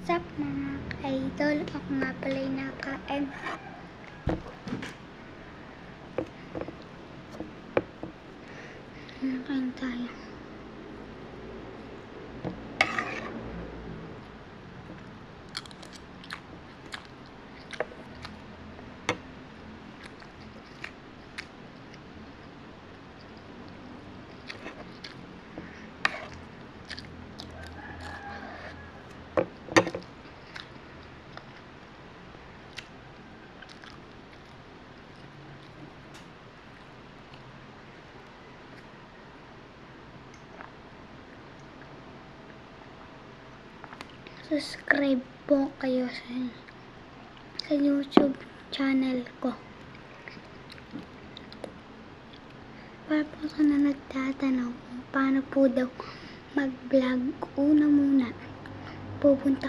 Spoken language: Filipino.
What's up mga ka-idol? Ako nga pala'y nakain. Nakain tayo. Subscribe po kayo sa YouTube channel ko. Para po sa na nagtatanong kung paano po daw mag-vlog, una muna pupunta